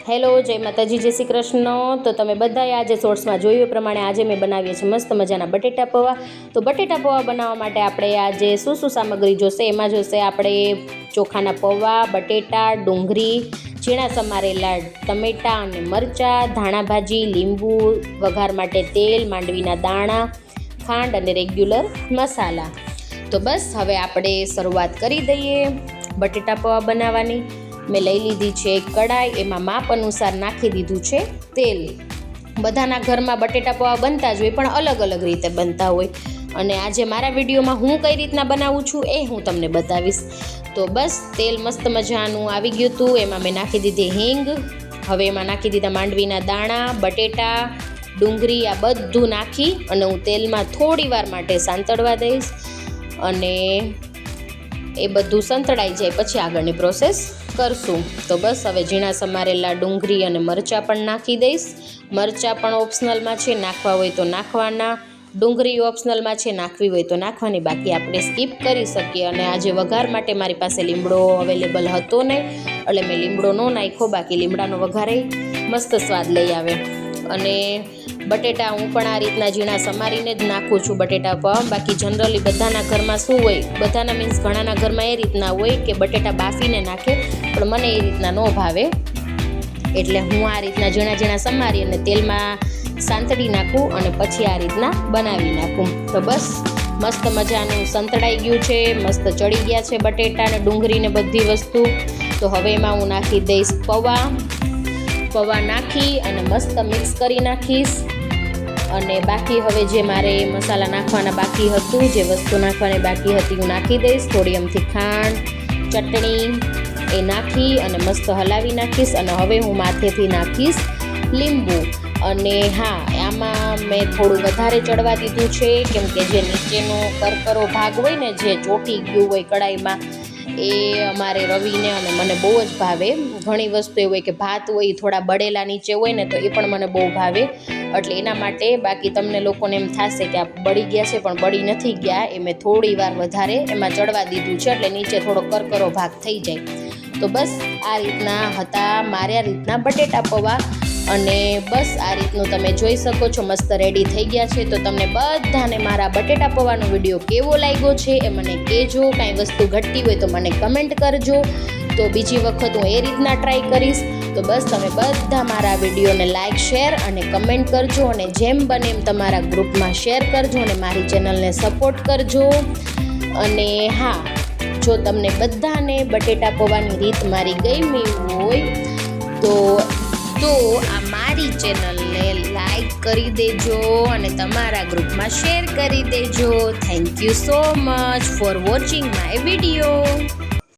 Hello, જય માતાજી, જય શ્રી કૃષ્ણ। તો તમે બધાએ આજે શોર્ટ્સમાં જોયું એ પ્રમાણે આજે મેં બનાવીએ છીએ મસ્ત મજાના બટેટા પૌવા। તો બટેટા પૌવા બનાવવા માટે આપણે આજે શું સામગ્રી જોશે? એમાં જોશે આપણે ચોખાના પૌવા, બટેટા, ડુંગળી, ઝીણા સમારેલા ટમેટાં અને મરચાં, ધાણા ભાજી, લીંબુ, વઘાર માટે તેલ, માંડવીના દાણા, ખાંડ અને રેગ્યુલર મસાલા। તો બસ હવે આપણે શરૂઆત કરી દઈએ બટેટા પૌવા બનાવવાની। મેં લઈ લીધી છે કડાઈ, એમાં માપ અનુસાર નાખી દીધું છે તેલ। બધાના ઘરમાં બટેટા પૌવા બનતા જ હોય, પણ અલગ અલગ રીતે બનતા હોય, અને આજે મારા વિડીયોમાં હું કઈ રીતના બનાવું છું એ હું તમને બતાવીશ। તો બસ તેલ મસ્ત મજાનું આવી ગયું હતું, એમાં મેં નાખી દીધી હિંગ। હવે એમાં નાખી દીધા માંડવીના દાણા, બટેટા, ડુંગળી, આ બધું નાખી અને હું તેલમાં થોડી વાર માટે સાંતળવા દઈશ, અને એ બધું સંતળાઈ જાય પછી આગળની પ્રોસેસ કરશું। તો બસ હવે ઝીણા સમારેલા ડુંગળી અને મરચાં પણ નાખી દઈશ। મરચાં પણ ઓપ્શનલમાં છે, નાખવા હોય તો નાખવાના, ડુંગળી ઓપ્શનલમાં છે, નાખવી હોય તો નાખવાની, બાકી આપણે સ્કીપ કરી શકીએ। અને આજે વઘાર માટે મારી પાસે લીમડો અવેલેબલ હતો નહીં, એટલે મેં લીમડો ન નાખ્યો, બાકી લીમડાનો વઘારે મસ્ત સ્વાદ લઈ આવે। અને બટેટા હું પણ આ રીતના ઝીણા સમારીને જ નાખું છું બટેટા પૌવા। બાકી જનરલી બધાના ઘરમાં શું હોય, બધાના મીન્સ ઘણાના ઘરમાં એ રીતના હોય કે બટેટા બાફીને નાખે, પણ મને એ રીતના ન ભાવે, એટલે હું આ રીતના ઝીણા ઝીણા સમારી અને તેલમાં સાંતળી નાખું અને પછી આ રીતના બનાવી નાખું। તો બસ મસ્ત મજાનું સંતળાઈ ગયું છે, મસ્ત ચડી ગયા છે બટેટા અને ડુંગળી ને બધી વસ્તુ। તો હવે એમાં હું નાખી દઈશ પૌવા નાખી અને મસ્ત મિક્સ કરી નાખીશ। અને બાકી હવે જે મારે મસાલા નાખવાના બાકી હતું, જે વસ્તુ નાખવાની બાકી હતી હું નાખી દઈશ। થોડી અમથી ખાંડ, ચટણી એ નાખી અને મસ્ત હલાવી નાખીશ। અને હવે હું માથેથી નાખીશ લીંબુ। અને હા, આમાં મેં થોડું વધારે ચડવા દીધું છે, કેમ કે જે નીચેનો કરકરો ભાગ હોય ને, જે ચોંટી ગયું હોય કડાઈમાં, એ અમારે રવિને અને મને બહુ જ ભાવે। ઘણી વસ્તુ એવું હોય કે ભાત હોય થોડા બળેલા નીચે હોય ને, તો એ પણ મને બહુ ભાવે, એટલે એના માટે। બાકી તમને લોકોને એમ થશે કે આ બળી ગયા છે, પણ બળી નથી ગયા, એ મેં થોડી વાર વધારે એમાં ચડવા દીધું છે, એટલે નીચે થોડો કરકરો ભાગ થઈ જાય। તો બસ આ રીતના હતા મારા રીતના બટેટા પૌવા, અને બસ આ રીતનું તમે જોઈ શકો છો મસ્ત રેડી થઈ ગયા છે। તો તમને બધાને મારા બટેટા પૌવાનો વિડીયો કેવો લાગ્યો છે એ મને કહેજો, કાંઈ વસ્તુ ઘટતી હોય તો મને કમેન્ટ કરજો, તો બીજી વખત હું એ રીતના ટ્રાય કરીશ। તો બસ તમે બધા મારા વિડીયોને લાઇક, શેર અને કમેન્ટ કરજો, અને જેમ બને એમ તમારા ગ્રુપમાં શેર કરજો, અને મારી ચેનલને સપોર્ટ કરજો। અને હા, જો તમને બધાને બટેટા પૌવાની રીત મારી ગમી હોય તો આ મારી ચેનલને લાઈક કરી દેજો અને તમારા ગ્રુપમાં શેર કરી દેજો। Thank you so much for watching my video.